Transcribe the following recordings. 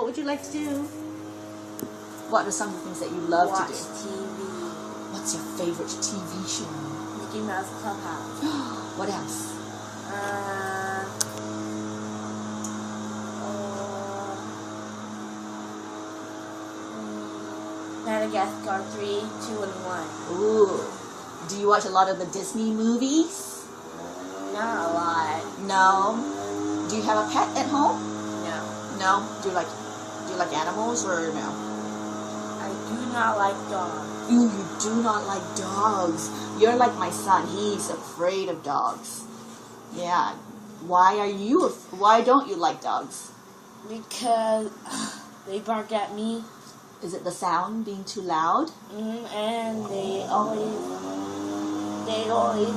What would you like to do? What are some of the things that you love to do? Watch TV. What's your favorite TV show? Mickey Mouse Clubhouse. What else? Madagascar 3, 2, and 1. Ooh. Do you watch a lot of the Disney movies? Not a lot. No. Do you have a pet at home? No. No. Do you like animals or no? I do not like dogs. Ooh, you do not like dogs. You're like my son. He's afraid of dogs. Yeah. Why don't you like dogs? Because they bark at me. Is it the sound being too loud? And they always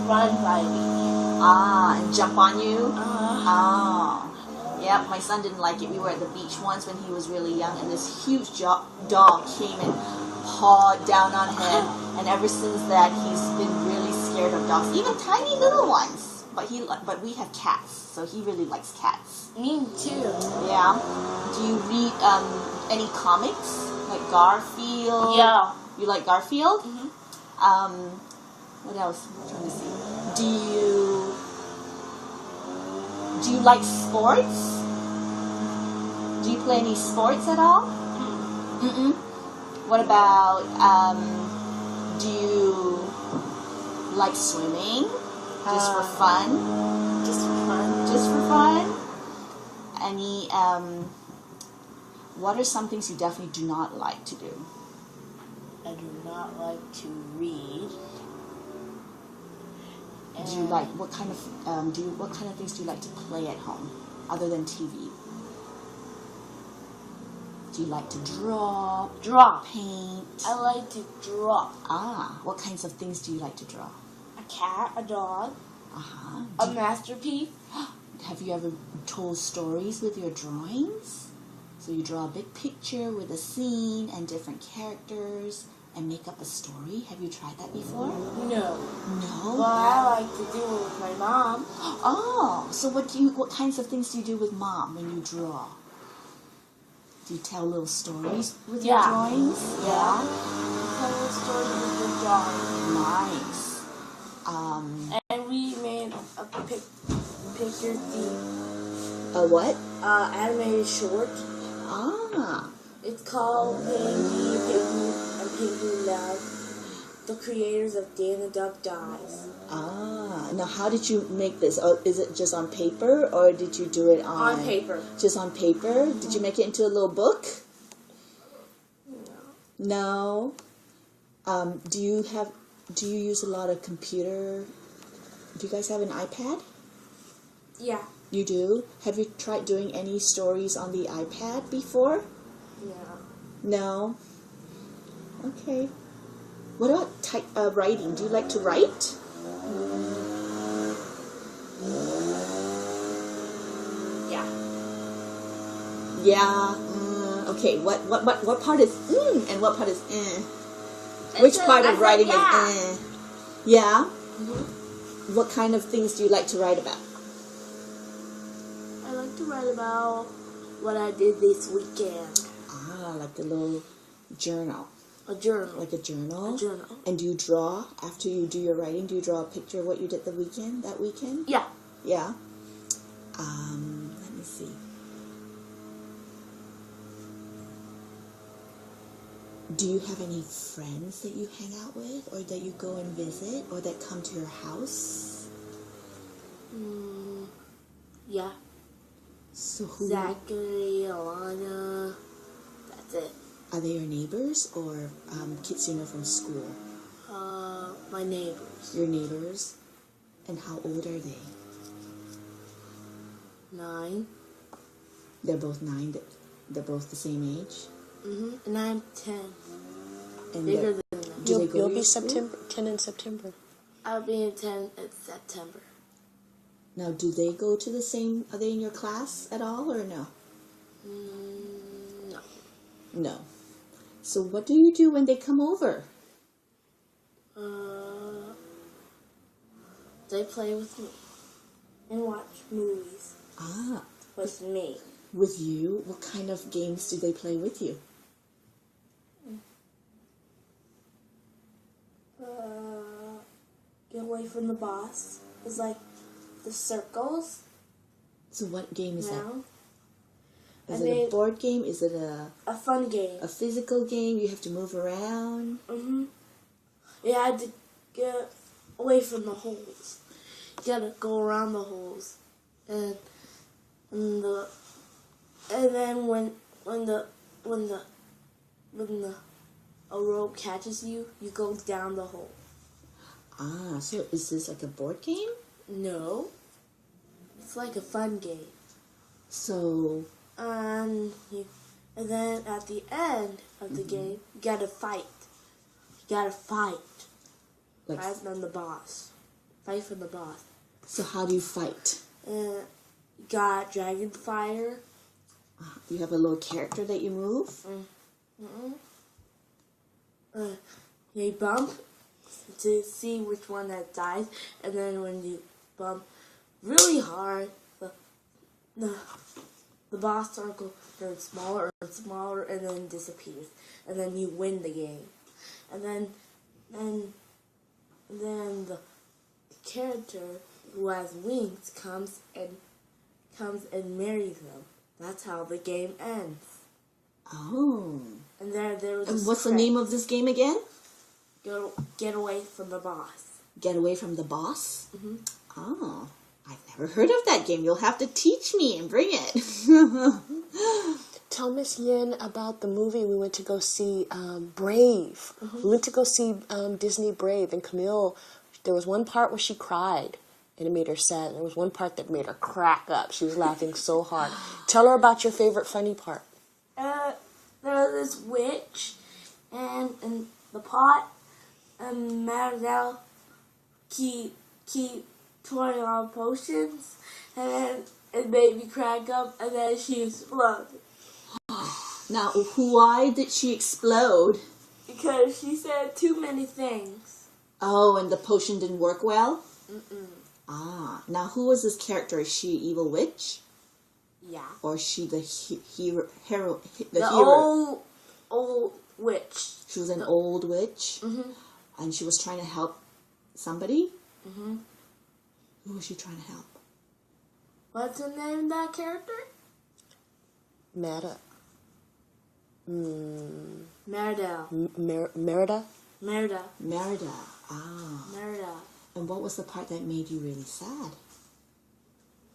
run by me. And jump on you? Yep, my son didn't like it. We were at the beach once when he was really young, and this huge dog came and pawed down on him. And ever since that, he's been really scared of dogs, even tiny little ones. But we have cats, so he really likes cats. Me too. Yeah. Do you read any comics like Garfield? Yeah. You like Garfield? What else? I'm trying to see. Do you like sports? Do you play any sports at all? What about do you like swimming? Just for fun? Just for fun. Just for fun? Any what are some things you definitely do not like to do? I do not like to read. Do you like what kind of things do you like to play at home other than TV? Do you like to draw? Paint? I like to draw. What kinds of things do you like to draw? A cat, a dog, a masterpiece. Have you ever told stories with your drawings? So you draw a big picture with a scene and different characters and make up a story. Have you tried that before? No. No? But I like to do it with my mom. So what kinds of things do you do with mom when you draw? Do you tell little stories with your drawings? Yeah. Tell little stories with the drawings. Nice. And we made a picture theme. A what? Animated short. It's called Pinky and Pinky Love. The creators of Dan the Duck Dies. Now how did you make this? Is it just on paper or did you do it on... On paper. Just on paper? Did you make it into a little book? No. Do you use a lot of computer? Do you guys have an iPad? Yeah. You do? Have you tried doing any stories on the iPad before? No. Okay. What about writing? Do you like to write? Yeah. Yeah. Okay. What part is and what part is Which part of writing is Yeah. What kind of things do you like to write about? I like to write about what I did this weekend. Like a little journal. A journal. Like a journal? A journal. And do you draw after you do your writing? Do you draw a picture of what you did that weekend? Yeah. Yeah. Let me see. Do you have any friends that you hang out with, or that you go and visit, or that come to your house? Yeah. So who? Zachary, Alana. That's it. Are they your neighbors or kids you know from school? My neighbors. Your neighbors? And how old are they? 9. They're both 9. They're both the same age? And I'm 10. And Bigger than them. You'll be 10 in September. I'll be in 10 in September. Now, do they go to the same... Are they in your class at all, or no? No. No. So what do you do when they come over? They play with me and watch movies with me. with you? What kind of games do they play with you? Get away from the boss. It's like the circles. So what game is that? Now. Is it a board game? Is it A fun game. a physical game? You have to move around? You had to get away from the holes. You gotta go around the holes, and then when a rope catches you, you go down the hole. Ah, so is this like a board game? No, it's like a fun game. So, And then at the end of the game, you gotta fight. You gotta fight. like, Fight from the boss. Fight from the boss. so how do you fight? You got dragon fire. You have a little character that you move? You bump to see which one that dies, and then when you bump really hard, the boss circle turns smaller and smaller, and then disappears, and then you win the game, and then the character who has wings comes and marries them. That's how the game ends. Oh. And there was. And what's the name of this game again? Get away from the boss. Get Away from the Boss? Oh, I've never heard of that game. You'll have to teach me and bring it. Tell Miss Yin about the movie we went to go see, Brave. We went to go see Disney Brave, and Camille, there was one part where she cried, and it made her sad. There was one part that made her crack up. She was laughing so hard. Tell her about your favorite funny part. There was this witch, and the pot, and Madeline keep pouring on potions, and then it made me crack up, and then she exploded. Now, why did she explode? Because she said too many things. Oh, and the potion didn't work well? Ah, now who was this character? Is she an evil witch? Yeah. Or is she the hero? The old witch. She was an old witch? And she was trying to help somebody? Who was she trying to help? What's the name of that character? Merida. Merida. Merida? Merida. Merida. Ah. Merida. And what was the part that made you really sad?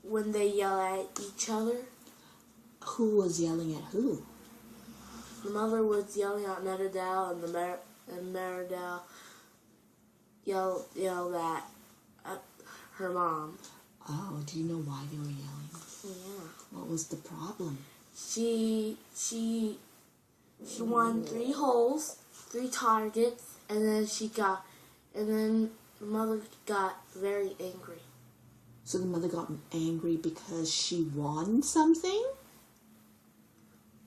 When they yell at each other. Who was yelling at who? The mother was yelling at Meridell, and Meridell yelled at her mom. Oh, do you know why they were yelling? Yeah. What was the problem? She won 3 holes, 3 targets, and then the mother got very angry. So the mother got angry because she won something?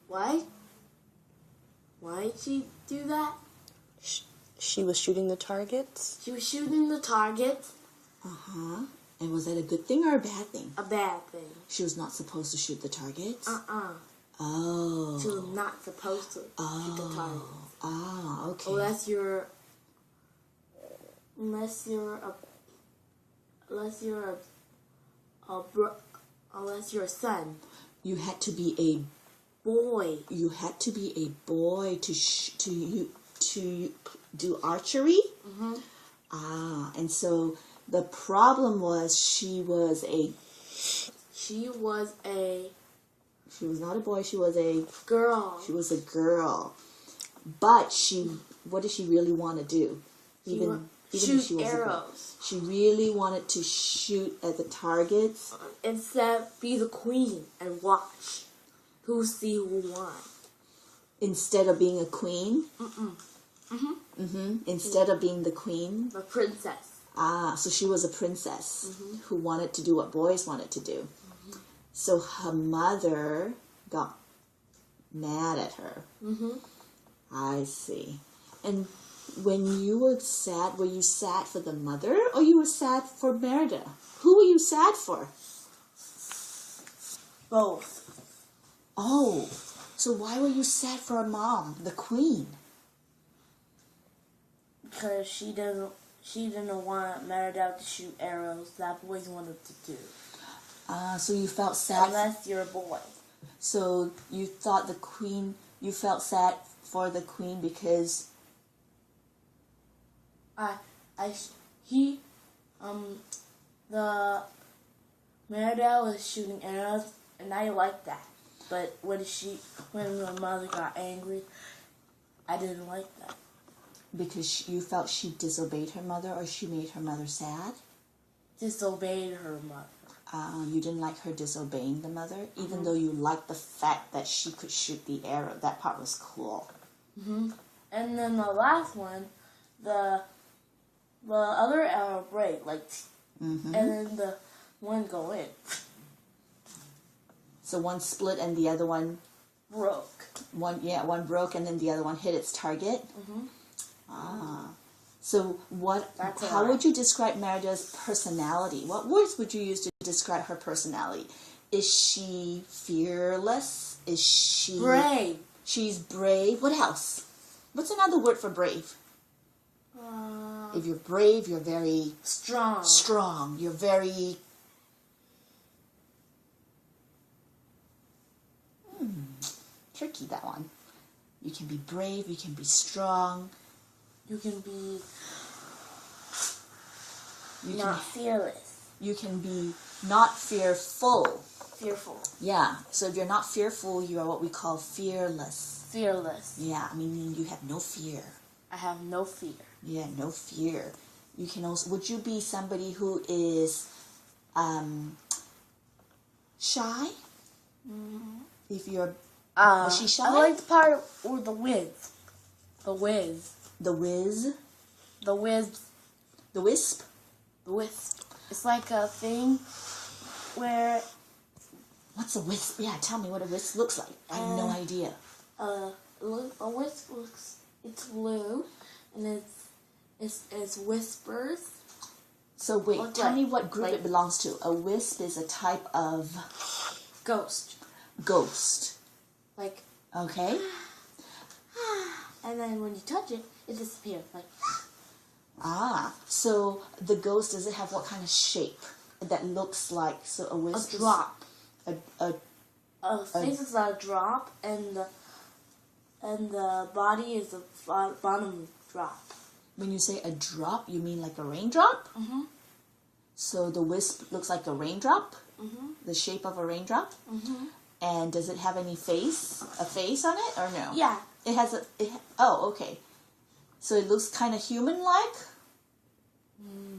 Why? Why did she do that? She was shooting the targets? She was shooting the targets. Uh-huh. And was that a good thing or a bad thing? A bad thing. She was not supposed to shoot the targets? Uh-uh. Oh. She was not supposed to shoot the targets. Ah, okay. Unless you're a son. You had to be a Boy. You had to be a boy to do archery? Ah, and so the problem was she was not a boy, she was a girl. She was a girl. But what did she really want to do? Even shoot if she was arrows. a boy. She really wanted to shoot at the targets. Instead, be the queen and watch who won. Instead of being a queen? Instead of being the queen? The princess. Ah, so she was a princess who wanted to do what boys wanted to do. So her mother got mad at her. I see. And when you were you sad for the mother or you were sad for Merida? Who were you sad for? Both. Oh, so why were you sad for her mom, the queen? Because she didn't want Meridel to shoot arrows that boys wanted to do. So you felt sad. Unless you're a boy. So you thought you felt sad for the queen because the Meridel was shooting arrows, and I liked that. But when my mother got angry, I didn't like that. because you felt she disobeyed her mother or she made her mother sad? Disobeyed her mother. You didn't like her disobeying the mother, even though you liked the fact that she could shoot the arrow. That part was cool. Mm-hmm. And then the last one, the other arrow break, Mm-hmm. and then the one go in. So one split and the other one Broke. one broke and then the other one hit its target. Mm-hmm. So That's how alright. would you describe Merida's personality? What words would you use to describe her personality? Is she fearless? Is she Brave. She's brave. What else? What's another word for brave? If you're brave, you're very Strong. strong. You're very tricky, that one. You can be brave, you can be strong, You can be you not fearless. you can be not fearful. Fearful. Yeah, so if you're not fearful, you are what we call fearless. Fearless. Yeah, meaning you have no fear. I have no fear. Yeah, no fear. You can also, would you be somebody who is shy? If you're, was she shy? I like the part or the whiz. The whiz. The whiz, The whiz. the wisp. The wisp. It's like a thing where What's a wisp? Yeah, tell me what a wisp looks like. I have no idea. a wisp looks. It's blue, and it's whispers. So wait, What, tell like- me what group like- it belongs to. A wisp is a type of Ghost. ghost. Like, Okay? and then when you touch it, it disappears. Like, So the ghost, does it have what kind of shape that looks like, so a a wisp is drop. a A face is a drop, and the body is a bottom drop. when you say a drop, you mean like a raindrop? Mhm. So the wisp looks like a raindrop? Mhm. The shape of a raindrop? Mhm. And does it have any face? A face on it or no? Yeah. It has oh, okay. So it looks kind of human-like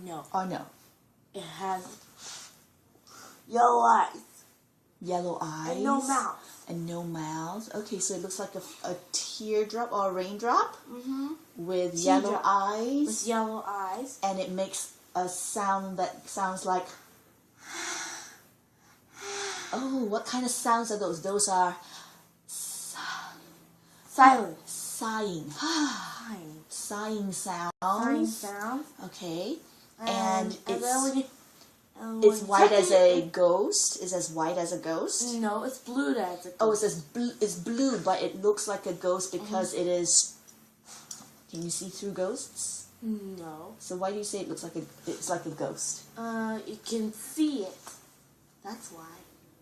No. or no? It has yellow eyes Yellow eyes. and no mouth. And no mouth. Okay, so it looks like a teardrop or a raindrop Mhm. with yellow Teardrop. eyes. With yellow eyes. And it makes a sound that sounds like... Oh, what kind of sounds are those? Those are Silence. sighing. Fine. Sighing sounds. Fine sound. Okay. And it's then when you, and it's when white you as touch a ghost. It's as white as a ghost. No, it's blue as a Oh, it's blue, but it looks like a ghost because it is. Can you see through ghosts? No. So why do you say it's like a ghost? You can see it. That's why.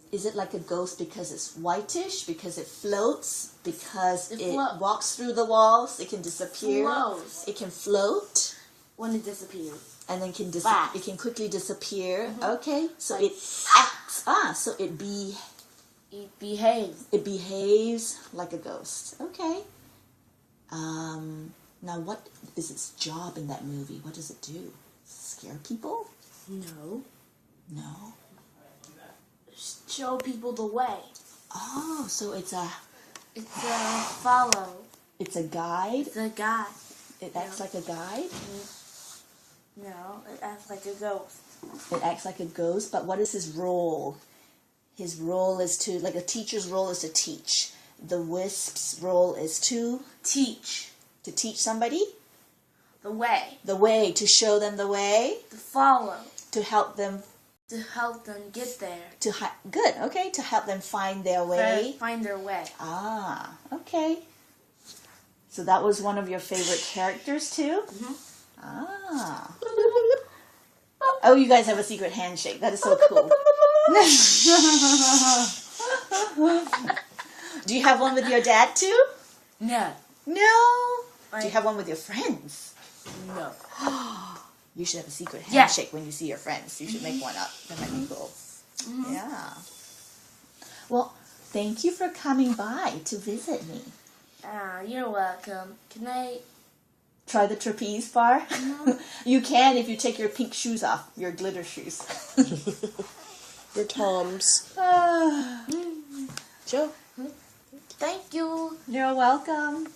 Is it like a ghost because it's whitish? Because it floats? Because It it flo- walks through the walls? It can disappear. Flows. It can float When it disappears. and then can Fast. it can quickly disappear. Okay, so Like- it acts. So It behaves. it behaves like a ghost. Okay. Now what is its job in that movie? What does it do? Scare people? No. No. Show people the way. Oh, so it's a Follow. guide. It's a guy. It acts like a guide. No, it acts like a ghost. It acts like a ghost, but what is his role? His role is to, like a teacher's role is to teach. The wisp's role is to Teach. teach somebody The way. the way, to show them the way, To follow. to help them to help them get there. Good. Okay, to help them find their way. Find their way. Ah, okay. So that was one of your favorite characters too? Ah. Oh, you guys have a secret handshake. That is so cool. Do you have one with your dad too? No. No. Do you have one with your friends? No. You should have a secret Yeah. handshake when you see your friends. You should make one up. That might be cool. Yeah. Well, thank you for coming by to visit me. You're welcome. Can I? Try the trapeze bar? You can if you take your pink shoes off, your glitter shoes. Your Toms. Ah, Joe. Thank you. you're welcome.